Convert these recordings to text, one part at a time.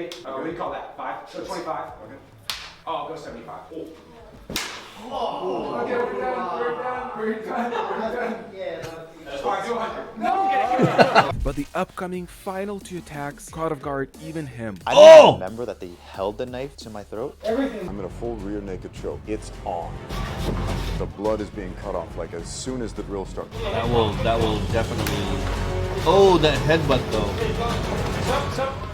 me. What do you call that? 5? So 25. Okay. Oh, I'll go 75. Oh. Oh, okay, we're done. Yeah. All right, do 100. No! But the upcoming final 2 attacks caught off guard even him. I didn't remember that they held the knife to my throat. Everything. I'm in a full rear naked choke. It's on. The blood is being cut off like as soon as the drill starts. That will definitely. Oh, that headbutt though. Stop.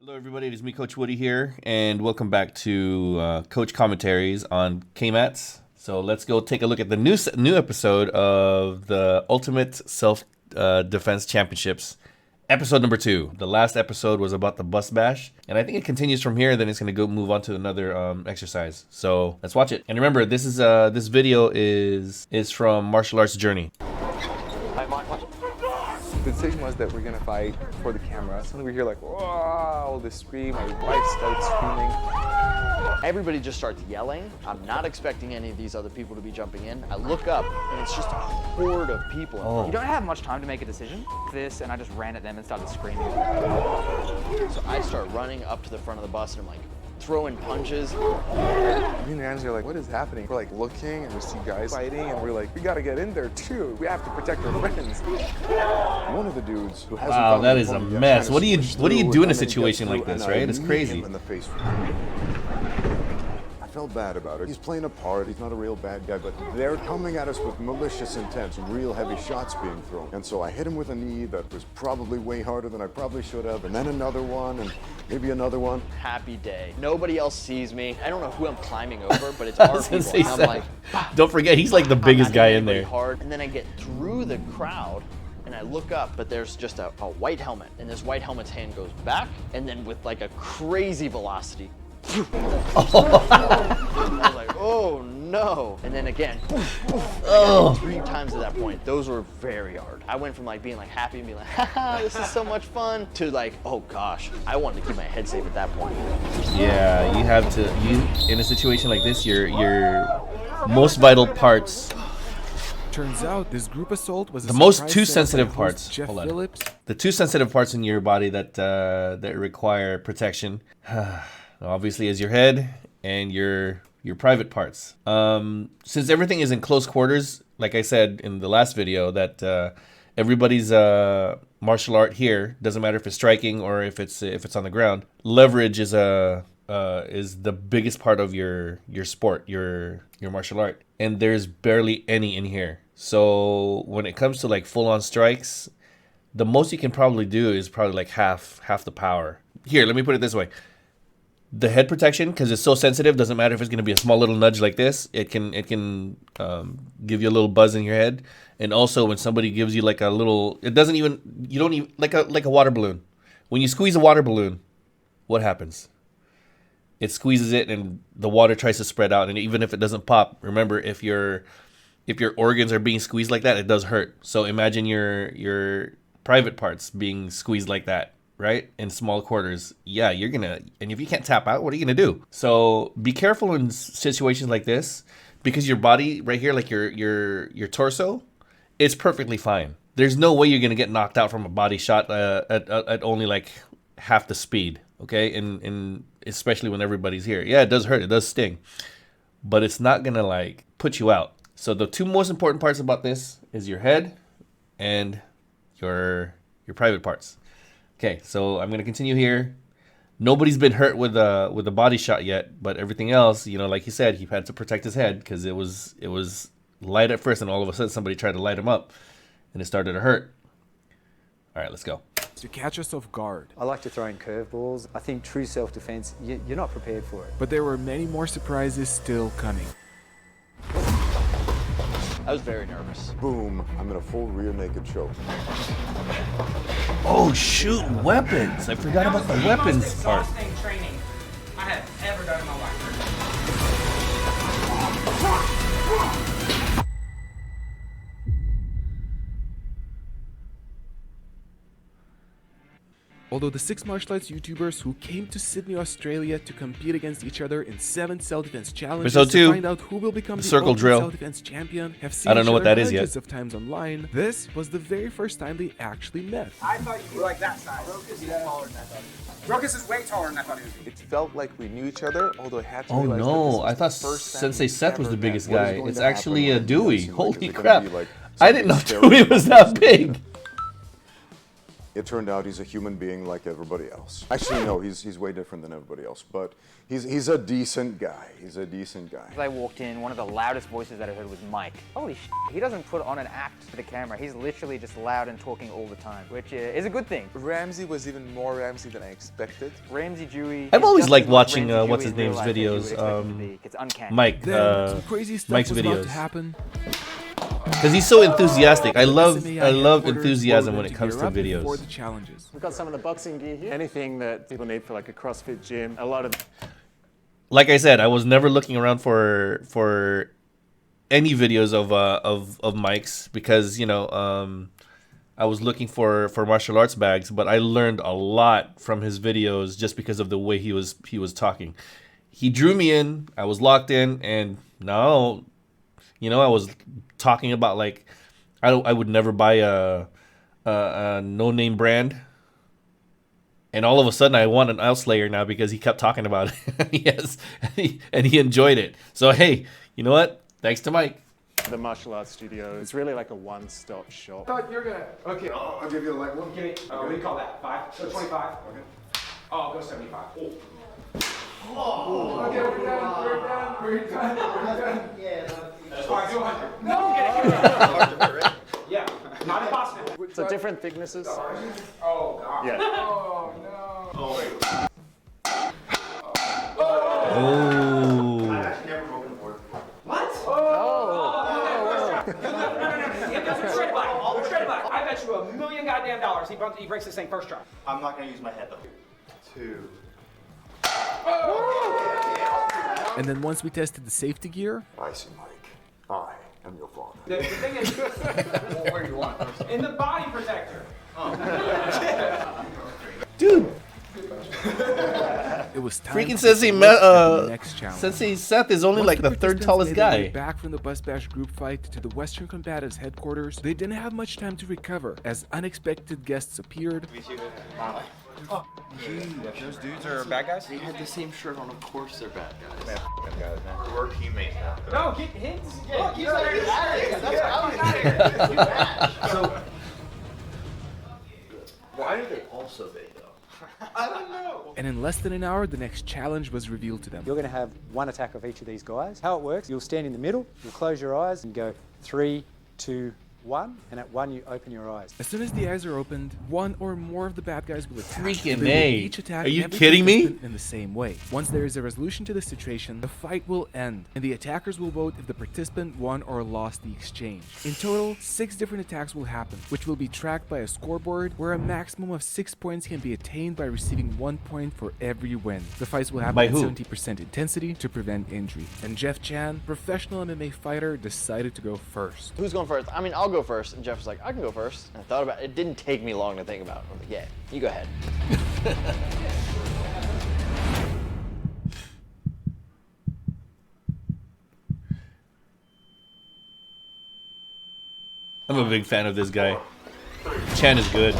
Hello everybody, it is me, Coach Woody here, and welcome back to Coach Commentaries on KMATS. So let's go take a look at the new episode of the Ultimate Self-Defense Championships, episode number 2. The last episode was about the bus bash, and I think it continues from here, then it's going to go move on to another exercise. So let's watch it. And remember, this is this video is from Martial Arts Journey. The decision was that we're gonna fight for the camera. Suddenly we hear like, whoa, all this scream. My wife starts screaming. Everybody just starts yelling. I'm not expecting any of these other people to be jumping in. I look up and it's just a horde of people. Oh. You don't have much time to make a decision. And I just ran at them and started screaming. So I start running up to the front of the bus and I'm like throwing punches. Me and Angie are like, what is happening? We're like looking and we see guys fighting and we're like, we gotta get in there too. We have to protect our friends. One of the dudes who hasn't Wow, found that the is a opponent yet mess. kinda What do you switched do in through a and then situation gets like through, this, and right? I It's knee crazy. him in the face. I felt bad about it. He's playing a part. He's not a real bad guy, but they're coming at us with malicious intent, real heavy shots being thrown. And so I hit him with a knee that was probably way harder than I probably should have, and then another one, and maybe another one. Happy day. Nobody else sees me. I don't know who I'm climbing over, but it's our people. And I'm like, Don't forget, he's like the biggest guy in there. Hard. And then I get through the crowd and I look up, but there's just a white helmet, and this white helmet's hand goes back, and then with like a crazy velocity. I was like, oh no. And then again, Oh. 3 times at that point. Those were very hard. I went from like being like happy and being like, haha, this is so much fun, to like, oh gosh, I wanted to keep my head safe at that point. Yeah, you have to. In a situation like this, your most vital parts. Turns out this group assault was The most 2 surprise set sensitive by host parts. Jeff Hold on. Phillips. The 2 sensitive parts in your body that that require protection, obviously, is your head and your private parts. Since everything is in close quarters, like I said in the last video, that everybody's martial art here, doesn't matter if it's striking or if it's on the ground. Leverage is the biggest part of your sport, your martial art, and there's barely any in here. So when it comes to like full-on strikes, the most you can probably do is probably like half the power. Here, let me put it this way. The head protection, because it's so sensitive, doesn't matter if it's going to be a small little nudge like this. It can give you a little buzz in your head. And also when somebody gives you like a little, you don't even, like a water balloon. When you squeeze a water balloon, what happens? It squeezes it and the water tries to spread out. And even if it doesn't pop, remember, if your organs are being squeezed like that, it does hurt. So imagine your private parts being squeezed like that, right? In small quarters. Yeah, and if you can't tap out, what are you gonna do? So be careful in situations like this, because your body right here, like your torso, it's perfectly fine. There's no way you're gonna get knocked out from a body shot at only like half the speed, okay? And especially when everybody's here. Yeah, it does hurt, it does sting, but it's not gonna like put you out. So the 2 most important parts about this is your head and your private parts. Okay, so I'm gonna continue here. Nobody's been hurt with a body shot yet, but everything else, like he said, he had to protect his head because it was light at first, and all of a sudden somebody tried to light him up, and it started to hurt. All right, let's go. To catch us off guard. I like to throw in curveballs. I think true self-defense, you're not prepared for it. But there were many more surprises still coming. I was very nervous. Boom, I'm in a full rear naked choke. Oh shoot, weapons! I forgot about the weapons part. Training I have ever done in my life. Although the 6 martial arts YouTubers who came to Sydney, Australia to compete against each other in 7 self-defense challenges Episode 2, to find out who will become the circle ultimate drill. self-defense champion have seen I don't each know what other that is yet. hundreds of times online, this was the very first time they actually met. I thought you were like that size. Rokas is way taller than I thought he was. It felt like we knew each other, although I had to Oh realize that no, this I was thought the first time Sensei we Seth was ever the biggest met. What is guy. going It's to happen actually a when Dewey. dancing? Like, Holy is it gonna crap. be like I didn't know something Dewey was that big. It turned out he's a human being like everybody else. Actually, no, he's way different than everybody else. But he's a decent guy. He's a decent guy. As I walked in, one of the loudest voices that I heard was Mike. Holy shit, he doesn't put on an act for the camera. He's literally just loud and talking all the time, which is a good thing. Ramsey was even more Ramsey than I expected. Ramsey Dewey. I've is always just liked as much watching, Ramsey what's Dewey his name's in real life as you would videos, expect him to be. It's uncanny. Mike, Then some crazy stuff Mike's was about videos. to happen. Because he's so enthusiastic. I love SMAI enthusiasm headquarters when it comes to ordered gear up for videos. the challenges. We've got some of the boxing gear here. Anything that people need for like a CrossFit gym. A lot of Like I said, I was never looking around for any videos of Mike's because I was looking for martial arts bags, but I learned a lot from his videos just because of the way he was talking. He drew me in. I was locked in, and now, I was talking about like I would never buy a no-name brand. And all of a sudden, I want an Outslayer now because he kept talking about it. Yes, and he enjoyed it. So hey, you know what? Thanks to Mike. the martial arts studio. It's really like a one-stop shop. I thought you're gonna. Okay, I'll give you the light one. Give me. What do you call that? 5? So 25. Okay. Oh, I'll go 75. Oh. Okay, we're done. We're done. We're done. We're done. Yeah. That's fine. Do 100. No, get it. Yeah. Not impossible. So different thicknesses. Oh God. Yeah. Oh no. Oh wait. Oh. I've actually never broken a board before. What? Oh. No. Straight back. Straight back. I bet you $1 million goddamn dollars he breaks this thing first try. I'm not gonna use my head though. 2. And then once we tested the safety gear, I see, Mike. I am your father. The thing is, where do you want? In the body protector. Dude. it was time Freaking to Sensei, select the next challenge. Sensei Seth is only Once like the third participants tallest made their way guy. back from the Bus Bash group fight to the Western Combatives headquarters, they didn't have much time to recover as unexpected guests appeared. Those dudes are bad guys? They had the same shirt on. Of course they're bad guys. We're teammates now. No, get hints. Look, he's like, that's So, why are they all so big though? I don't know. And in less than an hour, the next challenge was revealed to them. You're going to have one attack of each of these guys. How it works, you'll stand in the middle, you'll close your eyes and go 3, 2, 1, and at 1 you open your eyes. As soon as the eyes are opened, one or more of the bad guys will attack. Freaking They will A. each attack Are you every kidding me? participant in the same way. Once there is a resolution to the situation, the fight will end, and the attackers will vote if the participant won or lost the exchange. In total, 6 different attacks will happen, which will be tracked by a scoreboard where a maximum of 6 points can be attained by receiving 1 point for every win. The fights will happen By at who? 70% intensity to prevent injury. And Jeff Chan, professional MMA fighter, decided to go first. Who's going first? I mean, I'll go first. And Jeff was like, I can go first. And I thought about it. It didn't take me long to think about it. I was like, yeah, you go ahead. I'm a big fan of this guy. Chan is good.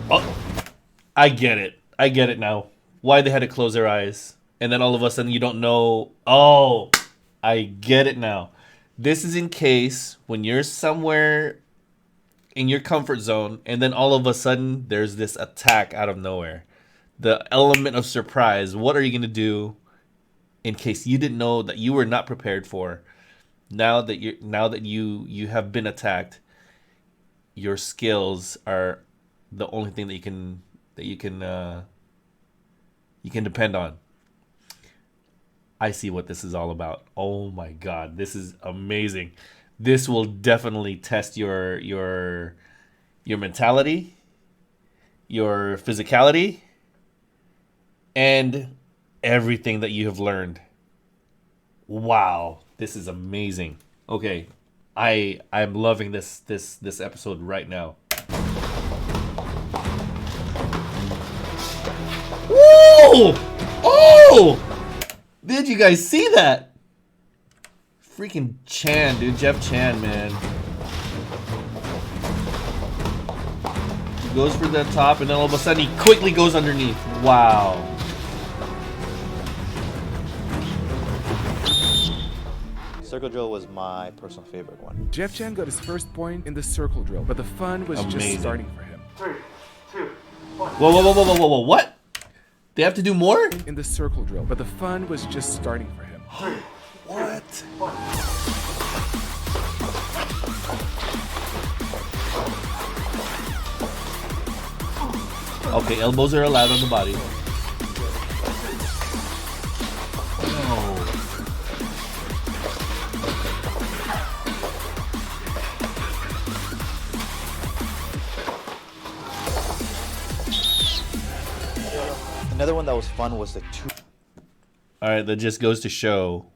Oh, I get it. I get it now. Why they had to close their eyes. And then all of a sudden you don't know. Oh, I get it now. This is in case when you're somewhere in your comfort zone and then all of a sudden there's this attack out of nowhere. The element of surprise. What are you going to do in case you didn't know that you were not prepared for? Now that you have been attacked, your skills are the only thing that you can depend on. I see what this is all about. Oh my God, this is amazing. This will definitely test your mentality, your physicality, and everything that you have learned. Wow, this is amazing. Okay, I'm loving this episode right now. Whoa! Oh! Did you guys see that? Freaking Chan, dude. Jeff Chan, man. He goes for the top, and then all of a sudden he quickly goes underneath. Wow. Circle drill was my personal favorite one. Jeff Chan got his first point in the circle drill, but the fun was just starting for him. 3, 2, 1. Whoa, what? They have to do more? In the circle drill, but the fun was just starting for him. 3, What? 2, 1. Okay, elbows are allowed on the body. Oh. Another one that was fun was the 2. Alright, that just goes to show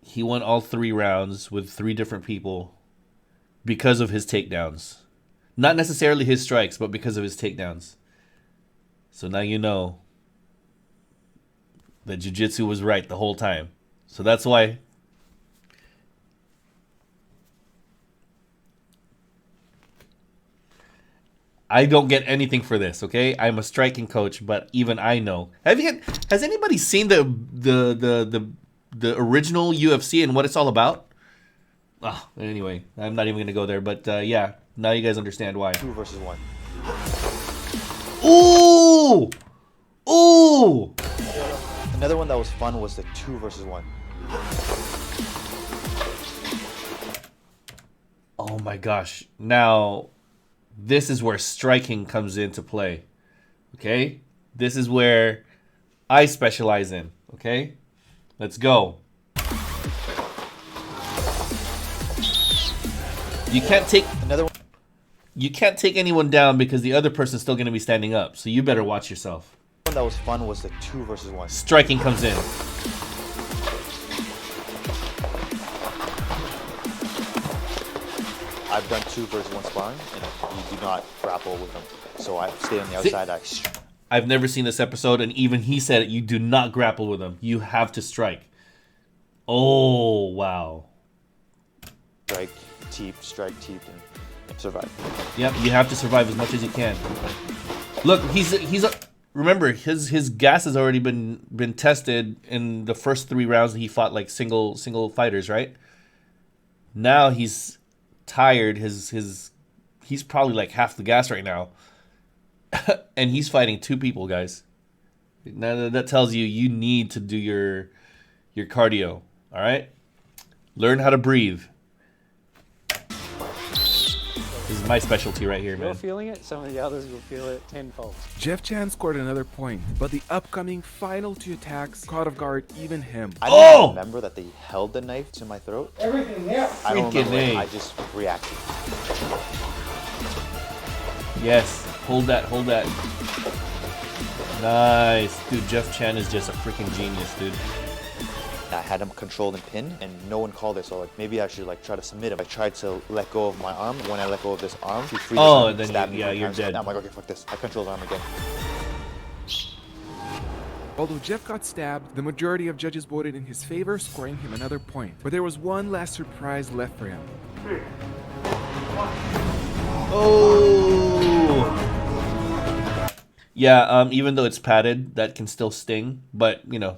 he won all 3 rounds with 3 different people because of his takedowns. Not necessarily his strikes, but because of his takedowns. So now you know that Jiu-Jitsu was right the whole time. So that's why I don't get anything for this, okay? I'm a striking coach, but even I know. Has anybody seen the original UFC and what it's all about? Oh, anyway, I'm not even gonna go there, but yeah, now you guys understand why. 2 versus 1. Ooh! Ooh! Another one that was fun was the 2 versus 1. Oh my gosh. Now, this is where striking comes into play. Okay? This is where I specialize in. Okay? Let's go. You can't take Another one. You can't take anyone down because the other person's still going to be standing up. So you better watch yourself. One that was fun was the 2 versus 1. Striking comes in. I've done 2 versus 1 sparring, and you do not grapple with them. So I stay on the outside. I've never seen this episode, and even he said it, you do not grapple with them. You have to strike. Oh, wow. Strike, teep, and survive. Yep, you have to survive as much as you can. Look, remember his gas has already been tested in the first 3 rounds that he fought like single fighters, right? Now he's tired. He's probably like half the gas right now. And he's fighting 2 people, guys. Now that tells you need to do your cardio, all right? Learn how to breathe. This is my specialty right here, man. You're feeling it, some of the others will feel it tenfold. Jeff Chan scored another point, but the upcoming final 2 attacks caught off guard even him. I don't remember that they held the knife to my throat. Everything there. I don't remember it. Freaking A. I just reacted. Yes, hold that. Nice. Dude, Jeff Chan is just a freaking genius, dude. I had him controlled and pinned, and no one called it. So like maybe I should like try to submit him. I tried to let go of my arm. When I let go of this arm, he freed Oh, his then stabbed me you're 3 times. dead. I'm like, okay, fuck this. I control the arm again. Although Jeff got stabbed, the majority of judges voted in his favor, scoring him another point. But there was one last surprise left for him. 3, 1. Oh. Yeah, even though it's padded, that can still sting. But, you know,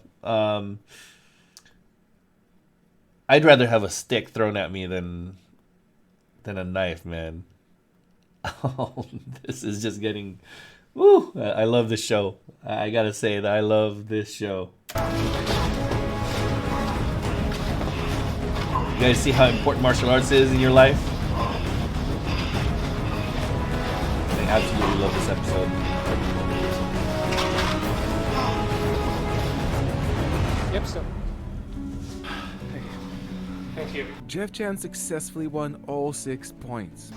I'd rather have a stick thrown at me than a knife, man. Oh, this is just getting... Woo! I love this show. I gotta say that I love this show. You guys see how important martial arts is in your life? I absolutely love this episode. Yep, stop. Hey, Thank you. Jeff Chan successfully won all 6 points.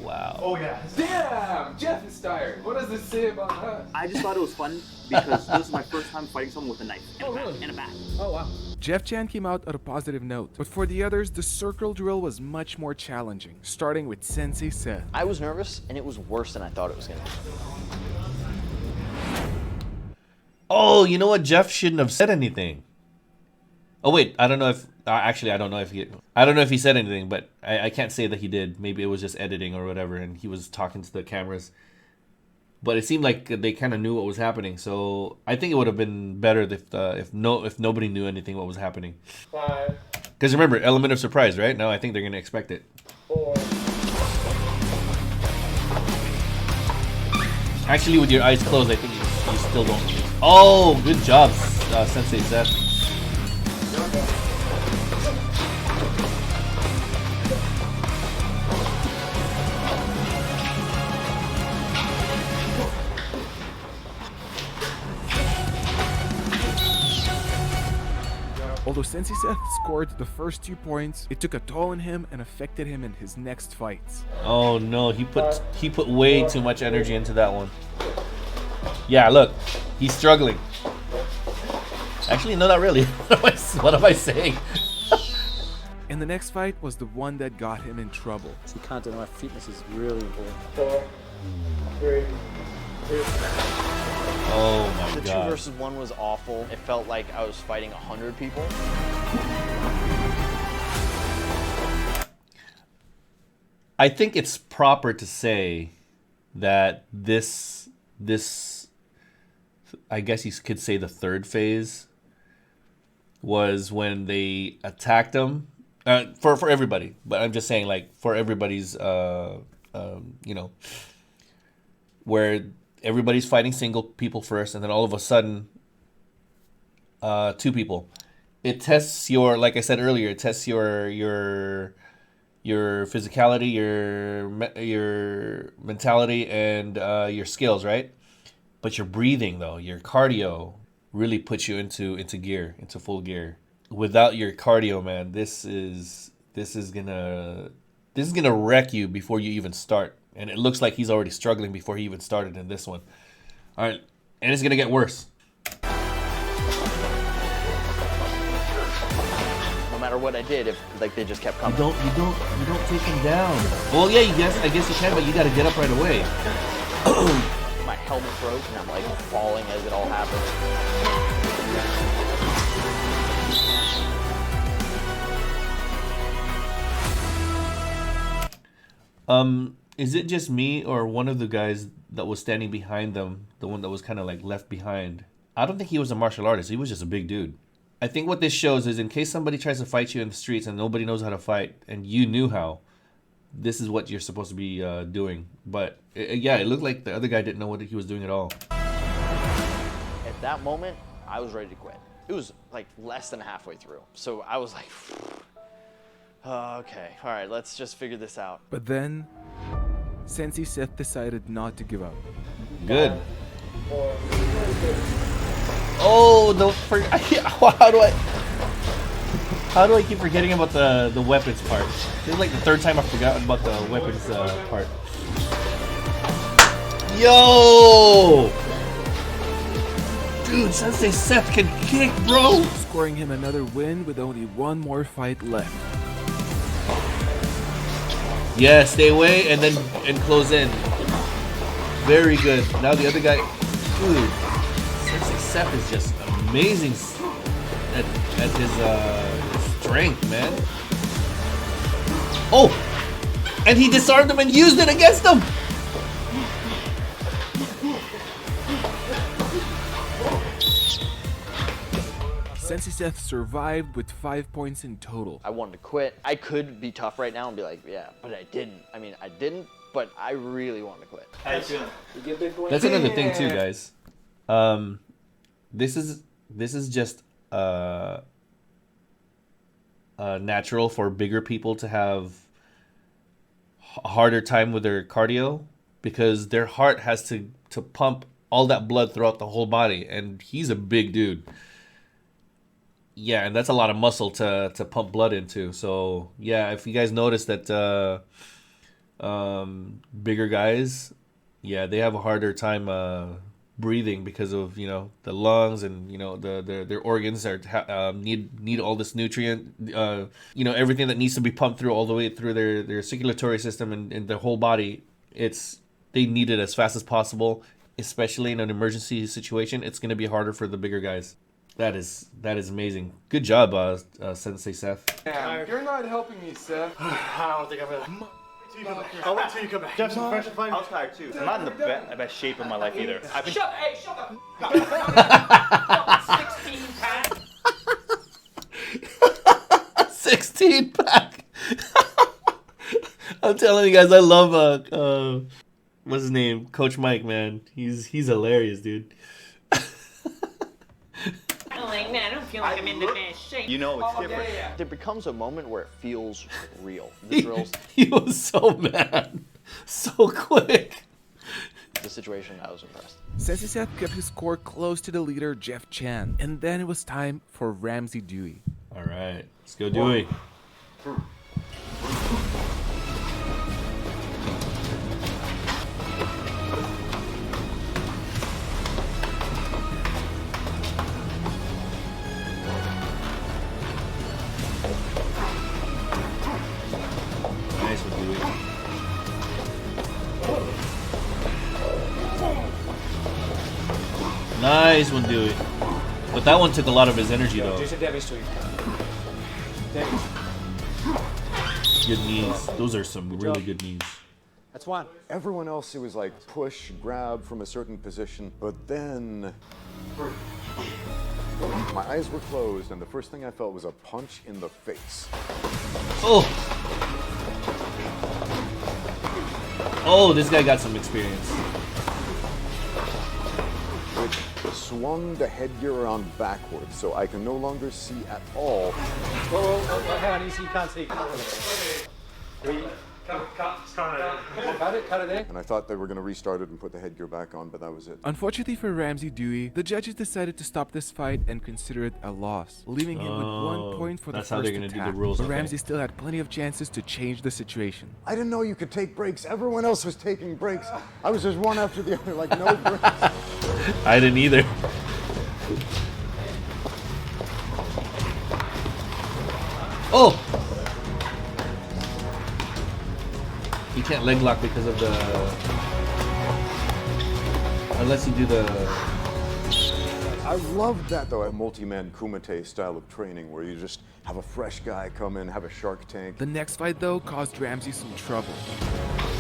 Wow. Oh yeah. Damn, Jeff is tired. What does this say about us? I just thought it was fun because this is my first time fighting someone with a knife and a bat. Oh wow. Jeff Chan came out on a positive note, but for the others, the circle drill was much more challenging, starting with Sensei Seth. I was nervous, and it was worse than I thought it was going to be. Oh, you know what? Jeff shouldn't have said anything. Oh wait, I don't know if actually I don't know if he said anything, but I can't say that he did. Maybe it was just editing or whatever, and he was talking to the cameras. But it seemed like they kind of knew what was happening, so I think it would have been better if nobody knew anything what was happening. 5, Because remember, element of surprise, right? Now I think they're gonna expect it. 4. Actually, with your eyes closed, I think you still don't. Oh, good job, Sensei Seth. Although Sensei Seth scored the first 2 points, it took a toll on him and affected him in his next fights. Oh no, he put way too much energy into that one. Yeah, look, he's struggling. Actually, no, not really. What am I saying? And the next fight was the one that got him in trouble. You can't deny fitness is really important. 4, 3, 2. Oh my The god. 2 versus 1 was awful. It felt like I was fighting 100 people. I think it's proper to say that this I guess you could say the third phase was when they attacked him for everybody, but I'm just saying like for everybody's you know, where everybody's fighting single people first, and then all of a sudden 2 people. It tests your, like I said earlier, it tests your physicality, your mentality, and your skills, right? But your breathing, though, your cardio really puts you into gear, into full gear. Without your cardio, man, this is gonna wreck you before you even start. And it looks like he's already struggling before he even started in this one. All right, and it's gonna get worse. No matter what I did, if like they just kept coming. You don't take him down. Well, yeah, I guess you can, but you got to get up right away. My helmet broke, and I'm like falling as it all happened. Is it just me or one of the guys that was standing behind them, the one that was kind of like left behind? I don't think he was a martial artist. He was just a big dude. I think what this shows is in case somebody tries to fight you in the streets and nobody knows how to fight and you knew how, this is what you're supposed to be doing. But yeah, it looked like the other guy didn't know what he was doing at all. At that moment, I was ready to quit. It was like less than halfway through. So I was like, okay, all right, let's just figure this out. But then, Sensei Seth decided not to give up. Good. Oh, how do I keep forgetting about the weapons part? This is like the third time I've forgotten about the weapons part. Yo! Dude, Sensei Seth can kick, bro! Scoring him another win with only 1 more fight left. Yeah, stay away and close in. Very good. Now the other guy, dude, Sensei Seth is just amazing at his strength, man. Oh, and he disarmed him and used it against him. Sensei Seth survived with 5 points in total. I wanted to quit. I could be tough right now and be like, yeah, but I didn't. I mean, I didn't, but I really wanted to quit. That's another thing too, guys. This is just natural for bigger people to have a harder time with their cardio because their heart has to pump all that blood throughout the whole body, and he's a big dude. Yeah, and that's a lot of muscle to pump blood into. So yeah, if you guys notice that bigger guys, yeah, they have a harder time breathing because of the lungs and their organs are need all this nutrient, everything that needs to be pumped through all the way through their circulatory system and their whole body. They need it as fast as possible, especially in an emergency situation. It's going to be harder for the bigger guys. That is amazing. Good job, Sensei Seth. Damn, you're not helping me, Seth. I don't think I'm gonna. I'll wait till you come back. Jeff, some fresh fight. I was tired too. I'm not in the best shape of my life either. I've been. Shut the 16 pack. 16 pack. I'm telling you guys, I love what's his name, Coach Mike. Man, he's hilarious, dude. Man, I don't feel like I'm in the best shape. You know, it's different. There becomes a moment where it feels real. The drills, He was so mad, so quick. the situation, I was impressed. Sensei Seth kept his score close to the leader, Jeff Chan, and then it was time for Ramsey Dewey. All right, let's go, Dewey. Nice one, Dewey. Nice one, Dewey. But that one took a lot of his energy, though. Do some damage to him. Damage. Good knees. Those are some really good knees. That's one. Everyone else, it was like push, grab from a certain position, but then my eyes were closed, and the first thing I felt was a punch in the face. Oh! Oh, this guy got some experience. It swung the headgear around backwards, so I can no longer see at all. Whoa, hang on, you can't see. Cut it there. And I thought they were going to restart it and put the headgear back on, but that was it. Unfortunately for Ramsey Dewey, the judges decided to stop this fight and consider it a loss, leaving him with 1 point for the that's first how they're gonna attack. do the rules, But okay. Ramsey still had plenty of chances to change the situation. I didn't know you could take breaks. Everyone else was taking breaks. I was just one after the other, like no breaks. I didn't either. Oh! You can't leg lock because of the... Unless you do the... I loved that, though, a multi-man kumite style of training where you just have a fresh guy come in, have a shark tank. The next fight, though, caused Ramsey some trouble.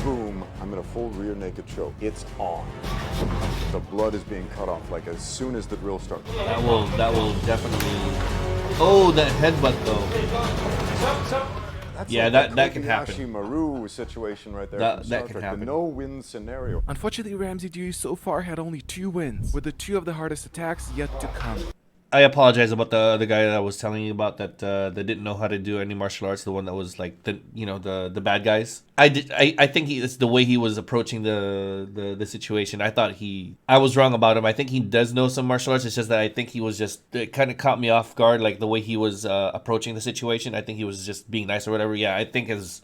Boom, I'm in a full rear naked choke. It's on. The blood is being cut off, like as soon as the drill starts. That will definitely... Oh, that headbutt, though. That's Yeah, like that can happen. Kobayashi Maru situation right there. That from Star can Trek, happen. The no-win scenario. Unfortunately, Ramsey Dewey so far had only 2 wins, with the 2 of the hardest attacks yet to come. I apologize about the other guy that I was telling you about that didn't know how to do any martial arts. The one that was like the bad guys. I think it's the way he was approaching the situation. I was wrong about him. I think he does know some martial arts. It's just that I think he was just, it kind of caught me off guard, like the way he was approaching the situation. I think he was just being nice or whatever. Yeah, I think it was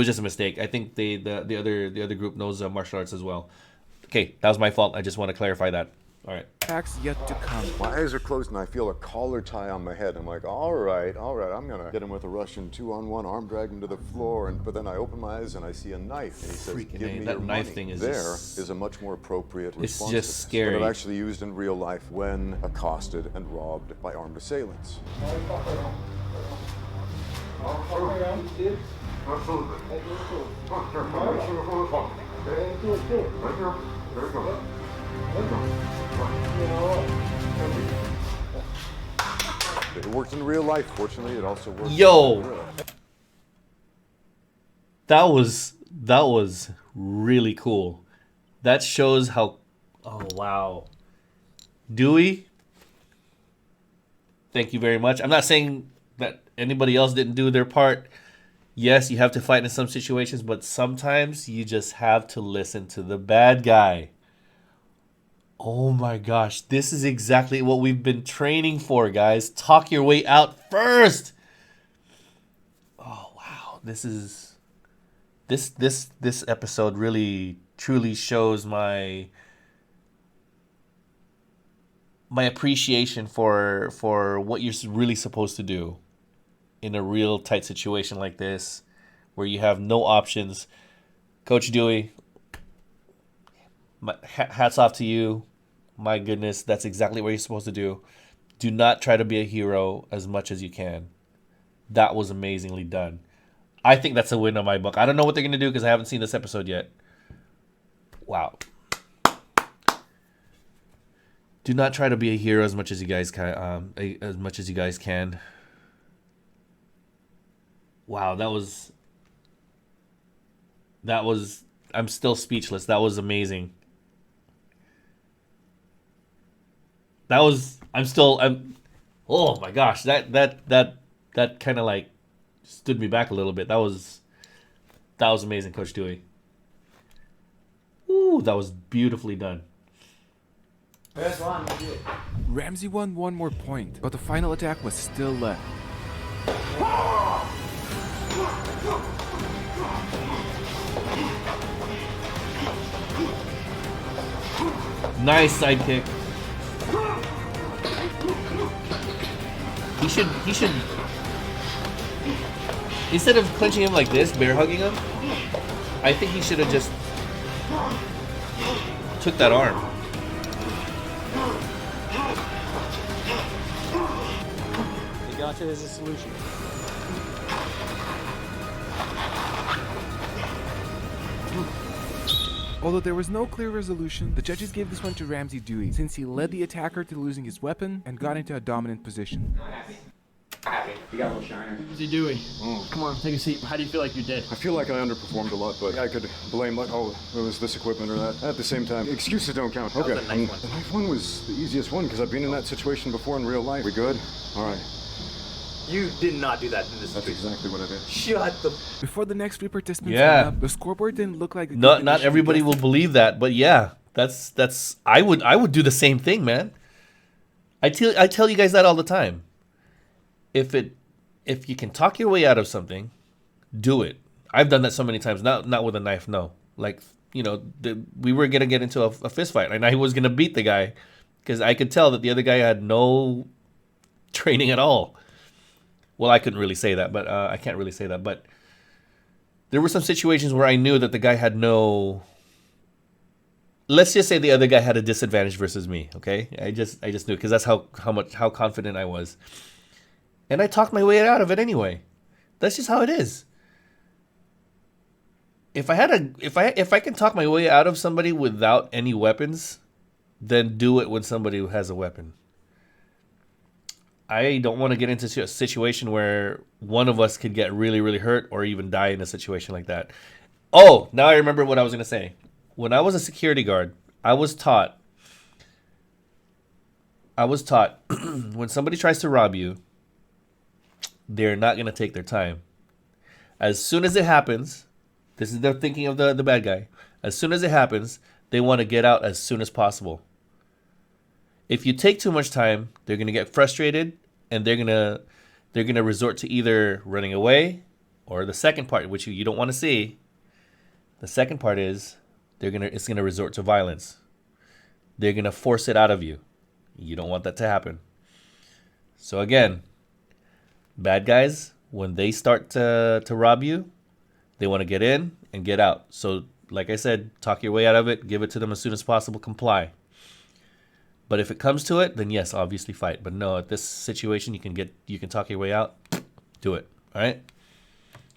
just a mistake. I think the other group knows martial arts as well. Okay, that was my fault. I just want to clarify that. All right. Attacks yet to come. My eyes are closed and I feel a collar tie on my head. I'm like, all right, I'm gonna get him with a Russian 2-on-1, arm drag him to the floor, but then I open my eyes and I see a knife. And he says, Freaking give A, me that your knife money. thing is There just- is a much more appropriate It's response just to this scary. that I've actually used in real life when accosted and robbed by armed assailants. It worked in real life. Fortunately, it also worked. Yo. in real. That was really cool. That shows how... Oh, wow. Dewey, thank you very much. I'm not saying that anybody else didn't do their part. Yes, you have to fight in some situations, but sometimes you just have to listen to the bad guy. Oh my gosh, this is exactly what we've been training for, guys. Talk your way out first. Oh wow, this episode really truly shows my appreciation for what you're really supposed to do in a real tight situation like this, where you have no options. Coach Dewey, hats off to you. My goodness, that's exactly what you're supposed to do. Do not try to be a hero as much as you can. That was amazingly done. I think that's a win on my book. I don't know what they're going to do because I haven't seen this episode yet. Wow. Do not try to be a hero as much as you guys can. Wow, that was. I'm still speechless. That was amazing. Oh my gosh, that kind of like stood me back a little bit. That was amazing, Coach Dewey. Ooh, that was beautifully done. First one. Ramsey won one more point, but the final attack was still left. Nice sidekick. He should instead of clinching him like this, bear hugging him, I think he should have just took that arm. They got you, there's a solution. Although there was no clear resolution, the judges gave this one to Ramsey Dewey, since he led the attacker to losing his weapon and got into a dominant position. Happy. You got a little shiner. Ramsey Dewey, come on, take a seat. How do you feel like you did? I feel like I underperformed a lot, but I could blame like, oh, it was this equipment or that. At the same time, excuses don't count. Okay, the knife one. The knife one was the easiest one because I've been in that situation before in real life. We good? All right. You did not do that in this That's situation. exactly what I did. Shut the... Before the next three participants Yeah. went up, the scoreboard didn't look like... Not everybody will believe that, but yeah, that's I would do the same thing, man. I tell you guys that all the time. If you can talk your way out of something, do it. I've done that so many times. Not with a knife, no. Like, you know, we were gonna get into a fist fight, and I was gonna beat the guy because I could tell that the other guy had no training at all. Well, I couldn't really say that, but I can't really say that. But there were some situations where I knew that the guy had no. Let's just say the other guy had a disadvantage versus me. Okay, I just knew because that's how confident I was, and I talked my way out of it anyway. That's just how it is. If I can talk my way out of somebody without any weapons, then do it when somebody has a weapon. I don't want to get into a situation where one of us could get really, really hurt or even die in a situation like that. Oh, now I remember what I was going to say. When I was a security guard, I was taught when somebody tries to rob you, they're not going to take their time. As soon as it happens, this is their thinking of the bad guy. As soon as it happens, they want to get out as soon as possible. If you take too much time, they're going to get frustrated and they're going to resort to either running away or the second part, which you don't want to see. The second part is it's going to resort to violence. They're going to force it out of you. You don't want that to happen. So again, bad guys, when they start to rob you, they want to get in and get out. So like I said, talk your way out of it, give it to them as soon as possible, comply. But if it comes to it, then yes, obviously fight. But no, at this situation, you can talk your way out. Do it. All right?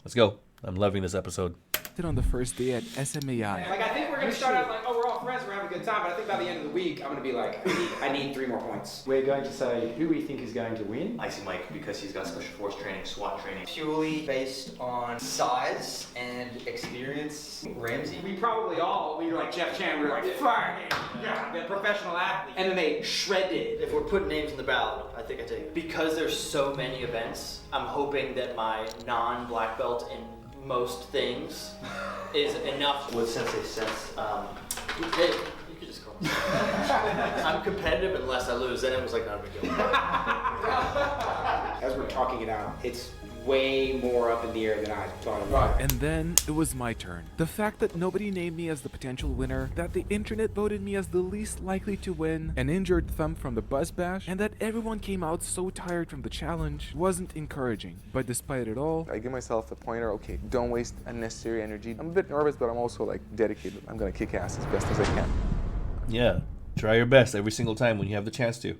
Let's go. I'm loving this episode. On the first day at SMAI. Like, I think we're going to start out like, oh, we're all friends, we're having a good time. But I think by the end of the week, I'm going to be like, I need 3 more points. We're going to say who we think is going to win. Icy Mike, because he's got special force training, SWAT training. Purely based on size and experience, Ramsey. We probably all, we were like Jeff Chan, we were like, fire, yeah, they're professional athletes. And then they shredded. If we're putting names in the ballot, I think I take. Because there's so many events, I'm hoping that my non-black belt in most things is enough. With Sensei Sense, Hey, you could just call I'm competitive unless I lose. Then it was like not a big deal. As we're talking it out, it's way more up in the air than I thought it was. And then it was my turn. The fact that nobody named me as the potential winner, that the internet voted me as the least likely to win, an injured thumb from the buzz bash, and that everyone came out so tired from the challenge wasn't encouraging. But despite it all, I give myself a pointer, okay, don't waste unnecessary energy. I'm a bit nervous, but I'm also like dedicated. I'm gonna kick ass as best as I can. Yeah, try your best every single time when you have the chance to.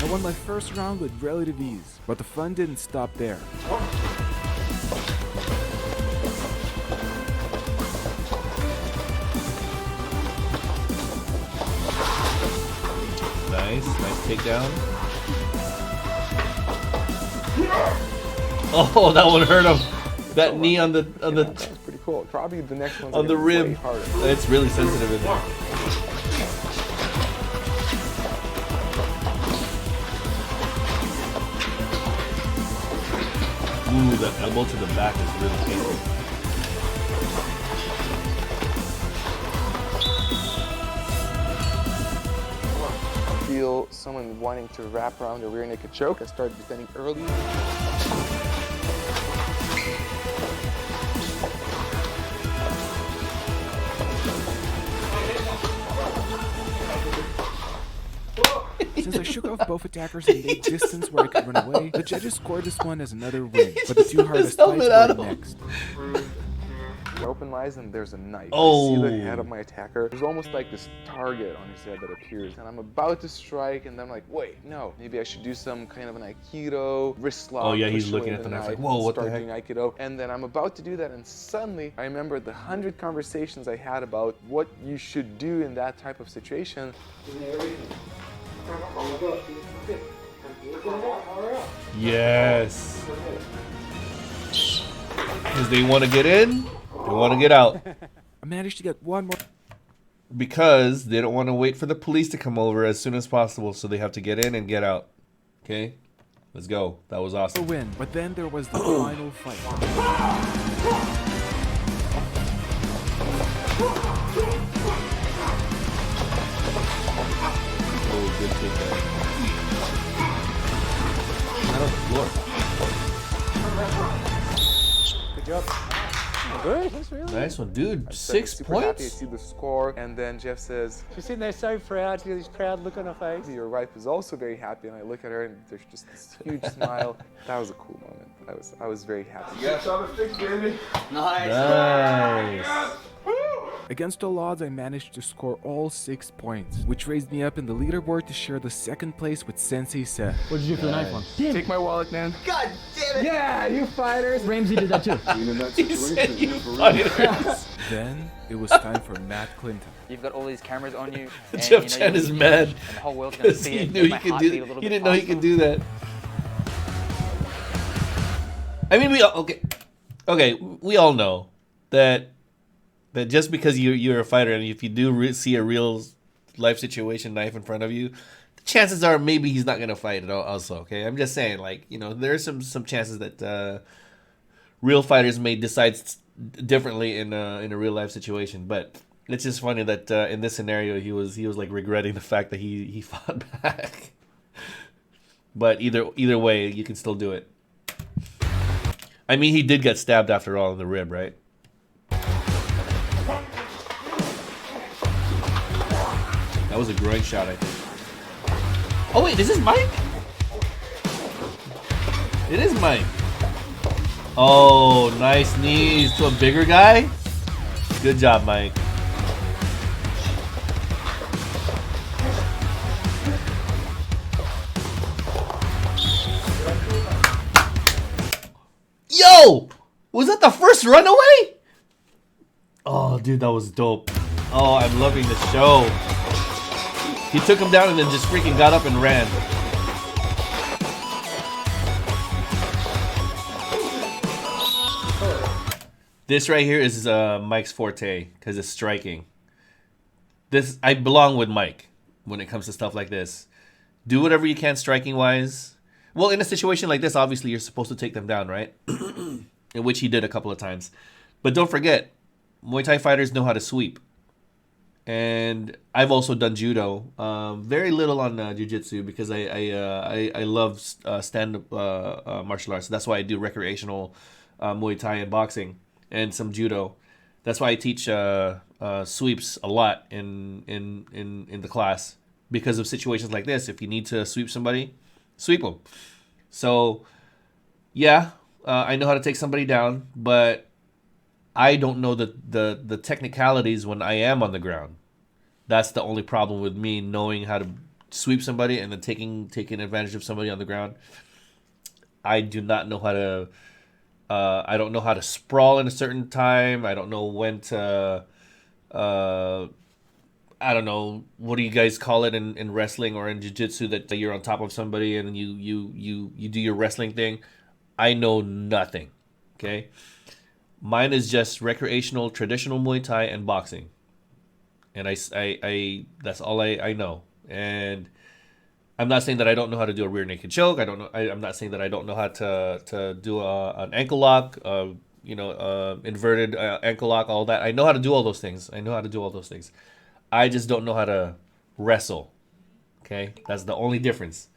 I won my first round with relative ease, but the fun didn't stop there. Nice takedown. Oh, that one hurt him. That knee on the That's pretty cool. Probably the next one's on the gonna be way rib. harder. It's really sensitive in there. Ooh, that elbow to the back is really painful. Feel someone wanting to wrap around a rear naked choke. I started defending early. Since I shook off both attackers and made distance where I could run away, the judges scored this one as another win. But the two hardest fights were next. I open my eyes and there's a knife. Oh. I see the head of my attacker. There's almost like this target on his head that appears. And I'm about to strike and then I'm like, wait, no. Maybe I should do some kind of an Aikido, wrist lock. Oh yeah, he's push looking away at the knife knife, like, whoa, what the start heck? doing Aikido. And then I'm about to do that and suddenly I remember the 100 conversations I had about what you should do in that type of situation. Yes. Because they want to get in, they want to get out. I managed to get one more. Because they don't want to wait for the police to come over as soon as possible, so they have to get in and get out. Okay? Let's go. That was awesome. Win, but then there was the final fight. Oh, good takedown. Not on the floor. Good job. Good, that's really Nice one, dude. I'm 6 super happy to points? see the score, and then Jeff says, She's sitting there so proud. She's got this proud look on her face. your wife is also very happy, and I look at her and there's just this huge smile. That was a cool moment. I was very happy. Yes, I'm a fix, baby. Nice. Against all odds, I managed to score all 6 points, which raised me up in the leaderboard to share the second place with Sensei Seth. What did you do for the knife one? Take my wallet, man. God damn it! Yeah, you fighters. Ramsey did that too. In that He said situation, you for real. fighters. Then it was time for Matt Clinton. You've got all these cameras on you. And, Jeff you know, Chen you're is huge, mad. And the whole world's gonna Because see he it. knew Make my he could heart do beat a little He bit didn't know he faster. could do that. I mean, we all, okay, we all know that just because you're a fighter and if you do see a real life situation knife in front of you, the chances are maybe he's not gonna fight it also. Okay, I'm just saying, like, you know, there's some chances that real fighters may decide differently in a real life situation, but it's just funny that in this scenario he was like regretting the fact that he fought back. But either way, you can still do it. I mean, he did get stabbed after all in the rib, right? That was a groin shot, I think. Oh wait, is this Mike? It is Mike. Oh, nice knees to a bigger guy. Good job, Mike. Yo! Was that the first runaway? Oh, dude, that was dope. Oh, I'm loving the show. He took him down and then just freaking got up and ran. This right here is Mike's forte because it's striking. I belong with Mike when it comes to stuff like this. Do whatever you can striking wise. Well, in a situation like this, obviously you're supposed to take them down, right? In which he did a couple of times. But don't forget, Muay Thai fighters know how to sweep. And I've also done judo. Very little on jiu-jitsu because I love stand-up martial arts. That's why I do recreational Muay Thai and boxing and some judo. That's why I teach sweeps a lot in the class because of situations like this. If you need to sweep somebody, sweep them. So, yeah, I know how to take somebody down, but I don't know the technicalities when I am on the ground. That's the only problem with me knowing how to sweep somebody and then taking advantage of somebody on the ground. I do not know how to. I don't know how to sprawl in a certain time. I don't know when to. I don't know, what do you guys call it in wrestling or in jiu-jitsu that you're on top of somebody and then you do your wrestling thing. I know nothing. Okay, mine is just recreational, traditional Muay Thai and boxing, and I that's all I know. And I'm not saying that I don't know how to do a rear naked choke. I'm not saying that I don't know how to do an ankle lock, inverted ankle lock, all that. I know how to do all those things. I just don't know how to wrestle. Okay, that's the only difference.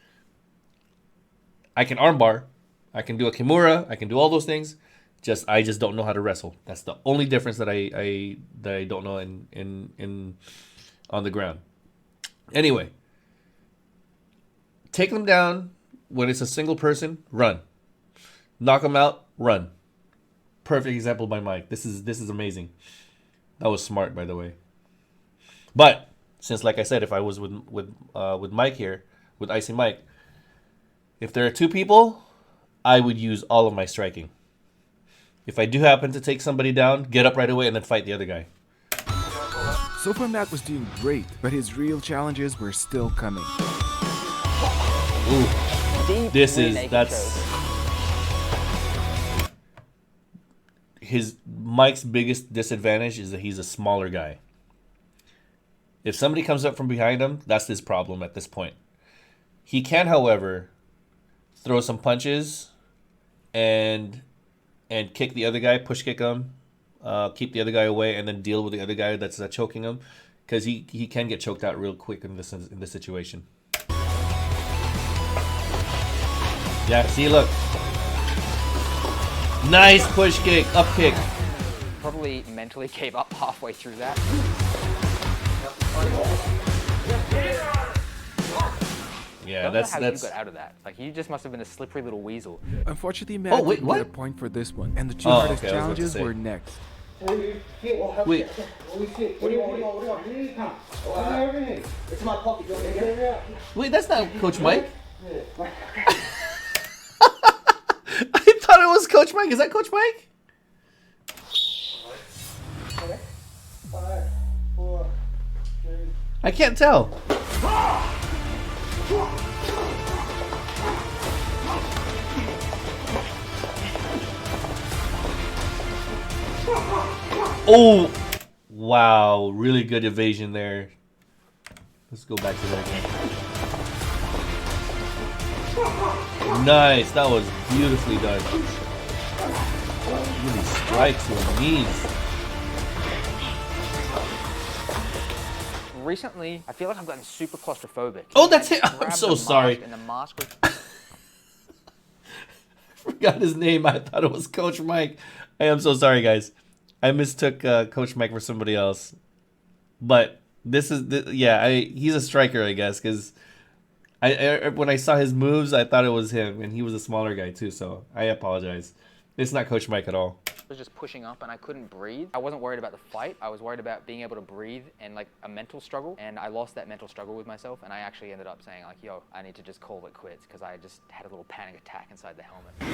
I can armbar, I can do a kimura, I can do all those things. I just don't know how to wrestle. That's the only difference that I don't know in on the ground. Anyway, take them down when it's a single person. Run, knock them out. Run. Perfect example by Mike. This is amazing. That was smart, by the way. But since, like I said, if I was with Mike here, with Icy Mike, if there are two people, I would use all of my striking. If I do happen to take somebody down, get up right away and then fight the other guy. So far, Matt was doing great, but his real challenges were still coming. Ooh, Mike's biggest disadvantage is that he's a smaller guy. If somebody comes up from behind him, that's his problem at this point. He can, however, throw some punches and kick the other guy, push kick him, keep the other guy away, and then deal with the other guy that's choking him, because he can get choked out real quick in this situation. Yeah, see, look. Nice push kick, up kick. Probably mentally gave up halfway through that. Yeah, that's how you got out of that. Like, you just must have been a slippery little weasel. Unfortunately, Matt didn't get a point for this one, and the two hardest challenges were next. Wait. What do you want? It's in my pocket. Wait, that's not Coach Mike. I thought it was Coach Mike. Is that Coach Mike? 5, 4, 3. I can't tell. Oh, wow. Really good evasion there. Let's go back to that again. Nice. That was beautifully done. Really strikes with knees. Recently, I feel like I've gotten super claustrophobic. Oh, that's it. I'm so sorry. And the mask was... I forgot his name. I thought it was Coach Mike. I am so sorry, guys. I mistook Coach Mike for somebody else. But this is, he's a striker, I guess, because when I saw his moves, I thought it was him, and he was a smaller guy too, so I apologize. It's not Coach Mike at all. I was just pushing up and I couldn't breathe. I wasn't worried about the fight. I was worried about being able to breathe and like a mental struggle. And I lost that mental struggle with myself. And I actually ended up saying like, yo, I need to just call it quits because I just had a little panic attack inside the helmet. What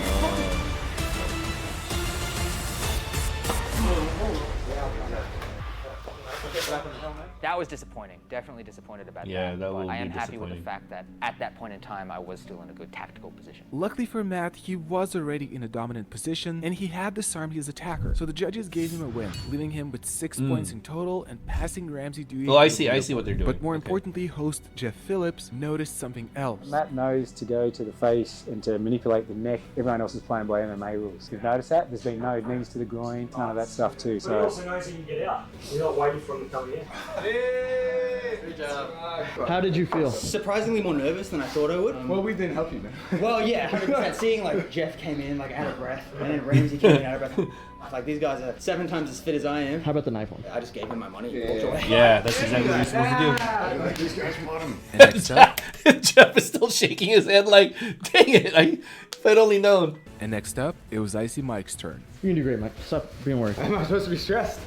happened to the helmet? That was disappointing. Definitely disappointed about that. Yeah, that will But I be am happy with the disappointing. fact that at that point in time, I was still in a good tactical position. Luckily for Matt, he was already in a dominant position and he had disarmed his attacker, so the judges gave him a win, leaving him with 6 points in total and passing Ramsey Dewey. Oh, I to the see what they're leaderboard. doing. But more Okay. importantly, host Jeff Phillips noticed something else. Matt knows to go to the face and to manipulate the neck. Everyone else is playing by MMA rules. You've noticed that? There's been no knees to the groin, none of that stuff too. But he So also knows he can get out. You're not waiting for him to come in. Good job. How did you feel? Surprisingly more nervous than I thought I would. Well, we didn't help you, man. Well, yeah, 100%. Seeing like Jeff came in like out of breath, and then Ramsey came in out of breath. Like these guys are 7 times as fit as I am. How about the knife one? I just gave him my money. And walked away. Yeah, that's exactly what you're supposed to do. These guys want him. And next up, Jeff is still shaking his head like, dang it, if I'd only known. and next up, it was Icy Mike's turn. You can do great, Mike. Stop being worried. Am I supposed to be stressed?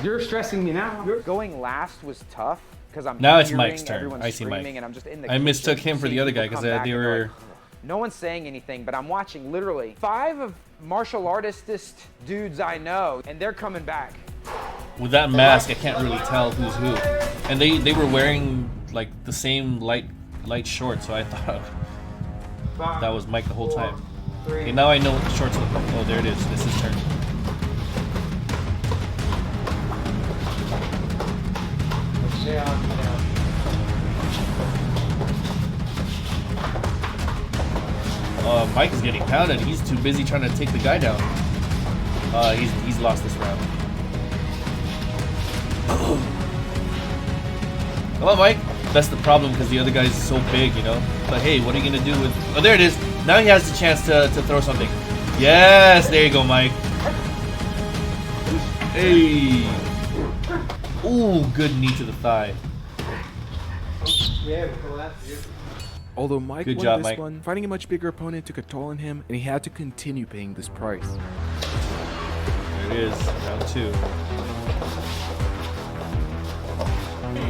You're stressing me now. Going last was tough because I'm Now it's hearing Mike's turn. everyone Icy Mike. screaming and I'm just in the I mistook kitchen him for the seeing other guy people because come back they and they're were. like, no one's saying anything, but I'm watching literally 5 of martial artistest dudes I know, and they're coming back. With that mask, I can't really tell who's who. And they were wearing like the same light shorts, so I thought that was Mike the whole time. Okay, now I know what the shorts look like. Oh, there it is. This is turn. Mike is getting pounded. He's too busy trying to take the guy down. He's lost this round. Come on, Mike. That's the problem because the other guy's so big, you know. But hey, what are you gonna do with? Oh, there it is. Now he has the chance to throw something. Yes, there you go, Mike. Hey. Ooh, good knee to the thigh. Yeah, well, that's it. Although Mike Good won job, this Mike. one, fighting a much bigger opponent took a toll on him, and he had to continue paying this price. There it is, round 2.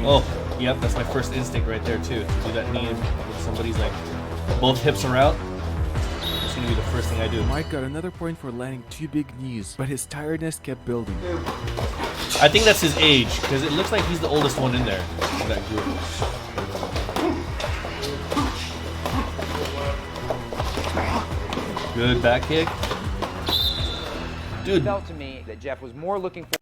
Oh, yep, that's my first instinct right there too. To do that knee when somebody's like both hips are out. That's gonna be the first thing I do. Mike got another point for landing 2 big knees, but his tiredness kept building. I think that's his age because it looks like he's the oldest one in there in that group. Good back kick. It Dude, felt to me that Jeff was more looking for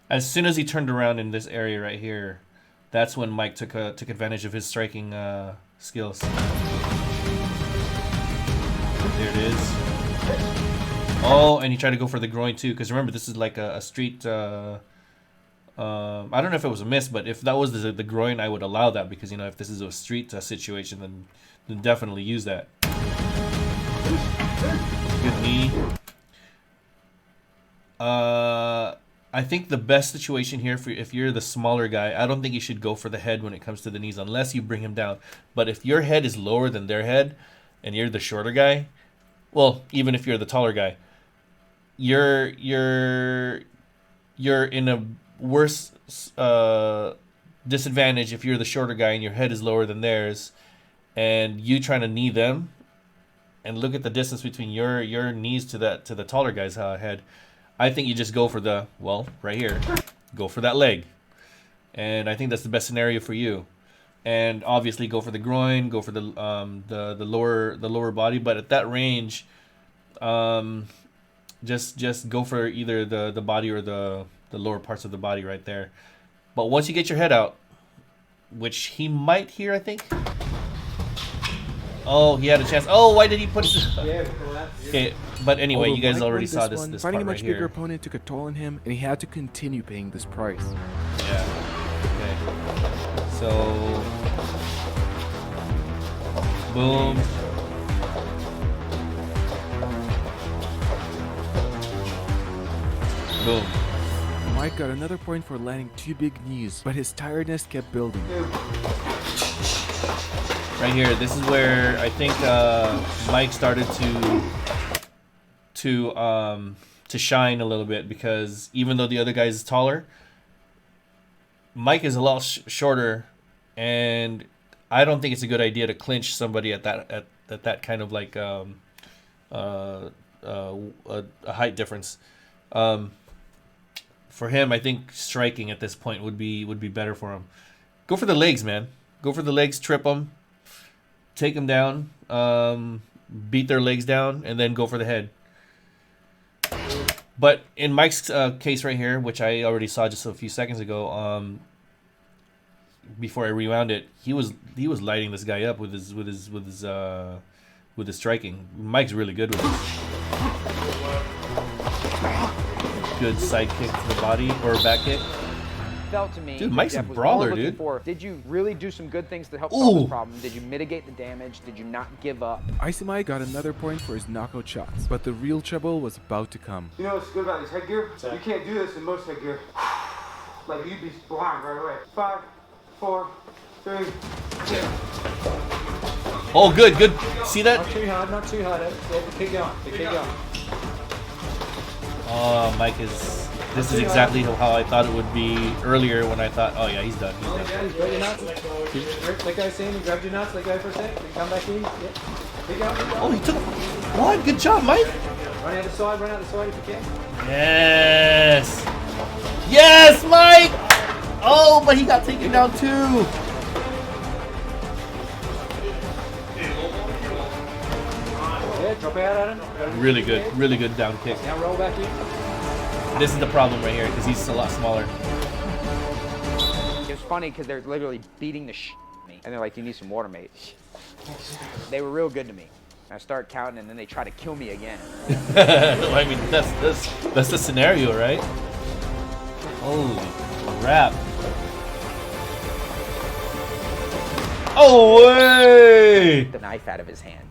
as soon as he turned around in this area right here, that's when Mike took advantage of his striking skills. There it is. Oh, and he tried to go for the groin too, because remember this is like a street. I don't know if it was a miss, but if that was the groin, I would allow that because you know if this is a street situation, then definitely use that. Good knee. I think the best situation here for if you're the smaller guy, I don't think you should go for the head when it comes to the knees unless you bring him down. But if your head is lower than their head and you're the shorter guy, well, even if you're the taller guy, you're in a worse disadvantage if you're the shorter guy and your head is lower than theirs and you trying to knee them and look at the distance between your knees to the taller guy's head. I think you just go for the, well, right here, go for that leg. And I think that's the best scenario for you. And obviously go for the groin, go for the lower body, but at that range, just go for either the body or the lower parts of the body right there. But once you get your head out, which he might here, I think. Oh, he had a chance. Oh, why did he put it? Okay, but anyway, Although you guys Mike already won saw this this one, part fighting a right much bigger here. opponent took a toll on him, and he had to continue paying this price. Yeah. Okay. So, boom. Boom. Mike got another point for landing 2 big knees, but his tiredness kept building. Right here, this is where I think Mike started to shine a little bit because even though the other guy is taller, Mike is a lot shorter, and I don't think it's a good idea to clinch somebody at that kind of like a height difference. For him, I think striking at this point would be better for him. Go for the legs, man. Go for the legs, trip them, take them down, beat their legs down, and then go for the head. But in Mike's case right here, which I already saw just a few seconds ago, before I rewound it, he was lighting this guy up with his striking. Mike's really good with it. Good side kick to the body or back kick. Felt to me, dude, Mike's a Jeff was brawler, all looking dude. for, did you really do some good things to help solve this problem? Did you mitigate the damage? Did you not give up? Icy Mike got another point for his knockout shots, but the real trouble was about to come. You know what's good about this headgear? You can't do this in most headgear. Like, you'd be blind right away. 5, 4, 3, 2. Oh, good. See that? Not too hard, not too hard. Yeah, keep going, keep going. Oh, Mike is... This is exactly how I thought it would be earlier when I thought, oh yeah, he's done. Grab your nuts. Let go, Sandy. Grab your nuts. Let go for a sec. Then come back in. Yep. Keep going. Oh, he took one. Good job, Mike. Run out the side. Run out the side if you can. Yes. Yes, Mike. Oh, but he got taken down too. Yeah, drop out at him. Really good down kick. Now roll back in. This is the problem right here because he's a lot smaller. It was funny because they're literally beating the shit out of me. And they're like, you need some water, mate. They were real good to me. I start counting and then they try to kill me again. I mean, that's the scenario, right? Holy crap. Oh, way! The knife out of his hand.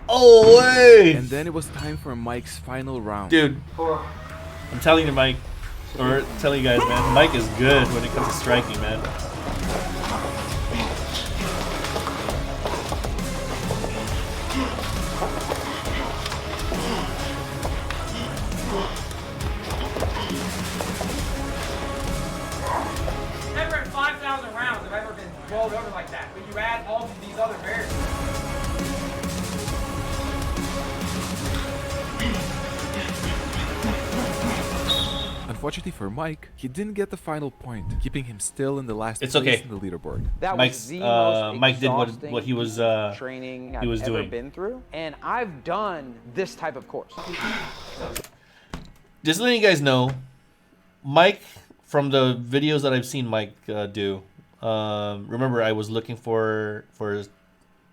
Oh, way! And then it was time for Mike's final round. Dude, I'm telling you, Mike, or telling you guys, man, Mike is good when it comes to striking, man. Never in 5,000 rounds have I ever been rolled over like that. But you add all of these other variables. Unfortunately for Mike, he didn't get the final point, keeping him still in the last It's place okay. in the leaderboard. That Mike's, was the most Mike did exhausting what he was training he I've was ever doing. been through, and I've done this type of course. Just letting you guys know, Mike, from the videos that I've seen Mike do, remember I was looking for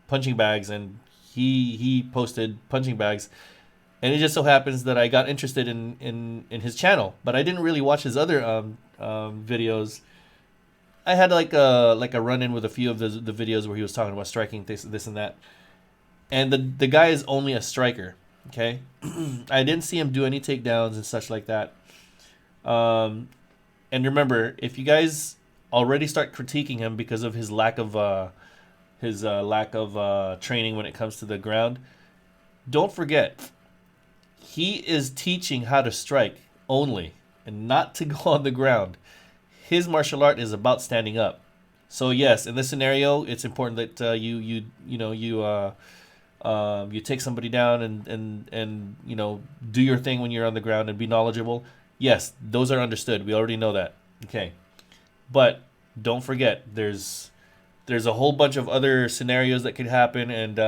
punching bags, and he posted punching bags, and it just so happens that I got interested in his channel, but I didn't really watch his other videos. I had like a run-in with a few of the videos where he was talking about striking this and that, and the guy is only a striker. Okay, I didn't see him do any takedowns and such like that. And remember, if you guys already start critiquing him because of his lack of training when it comes to the ground, don't forget he is teaching how to strike only and not to go on the ground. His martial art is about standing up. So yes, in this scenario, it's important that you take somebody down and do your thing when you're on the ground and be knowledgeable. Yes, those are understood. We already know that. Okay. But don't forget, there's a whole bunch of other scenarios that could happen, and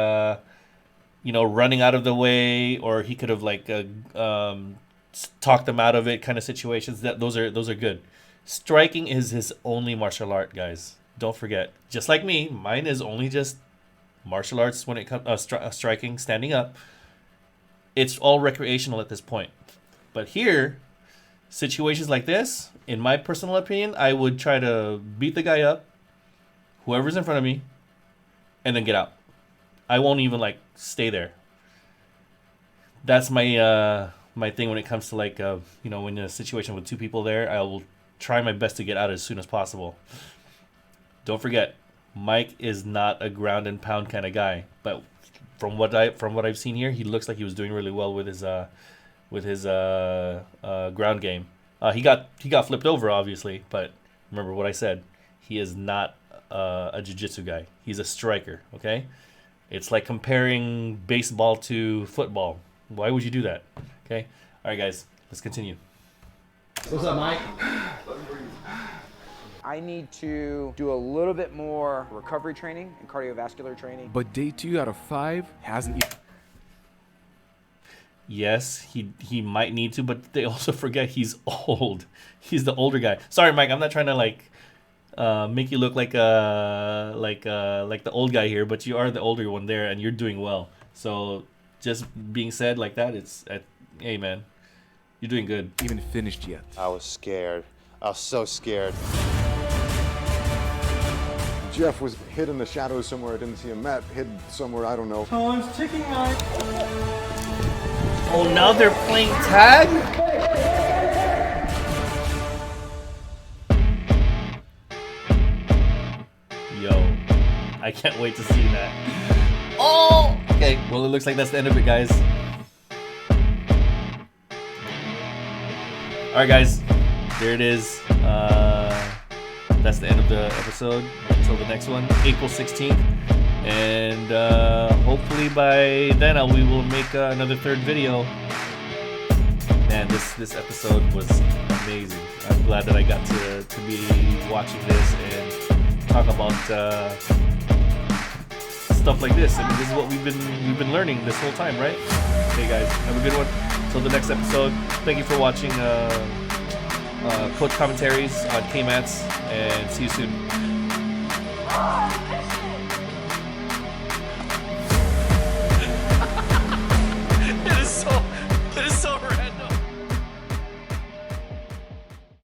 running out of the way, or he could have talked them out of it kind of situations. Those are good. Striking is his only martial art, guys. Don't forget. Just like me, mine is only just martial arts when it comes striking, standing up. It's all recreational at this point. But here, situations like this, in my personal opinion, I would try to beat the guy up, whoever's in front of me, and then get out. I won't even stay there. That's my my thing when it comes to when in a situation with two people there, I will try my best to get out as soon as possible. Don't forget, Mike is not a ground and pound kind of guy, but from what I've seen here, he looks like he was doing really well with his ground game. He got flipped over, obviously, but remember what I said. He is not a jiu-jitsu guy. He's a striker, okay? It's like comparing baseball to football. Why would you do that? Okay? All right, guys, let's continue. What's up, Mike? I need to do a little bit more recovery training and cardiovascular training. But day 2 out of 5 hasn't. Yes, he might need to, but they also forget he's old. He's the older guy. Sorry, Mike, I'm not trying to like make you look like the old guy here, but you are the older one there, and you're doing well. So just being said like that, hey man, you're doing good. Even finished yet. I was scared. I was so scared. Jeff was hid in the shadows somewhere. I didn't see him. Matt hid somewhere. I don't know. Time's ticking, Mike. Oh, now they're playing tag? Yo, I can't wait to see that. Oh! Okay, well, it looks like that's the end of it, guys. Alright, guys, there it is. That's the end of the episode. Until the next one, April 16th. And hopefully by then we will make another third video. Man, this episode was amazing. I'm glad that I got to be watching this and talk about stuff like this. I mean, this is what we've been learning this whole time, right? Hey guys, have a good one. Till the next episode. Thank you for watching Coach Commentaries on KMATS, and see you soon.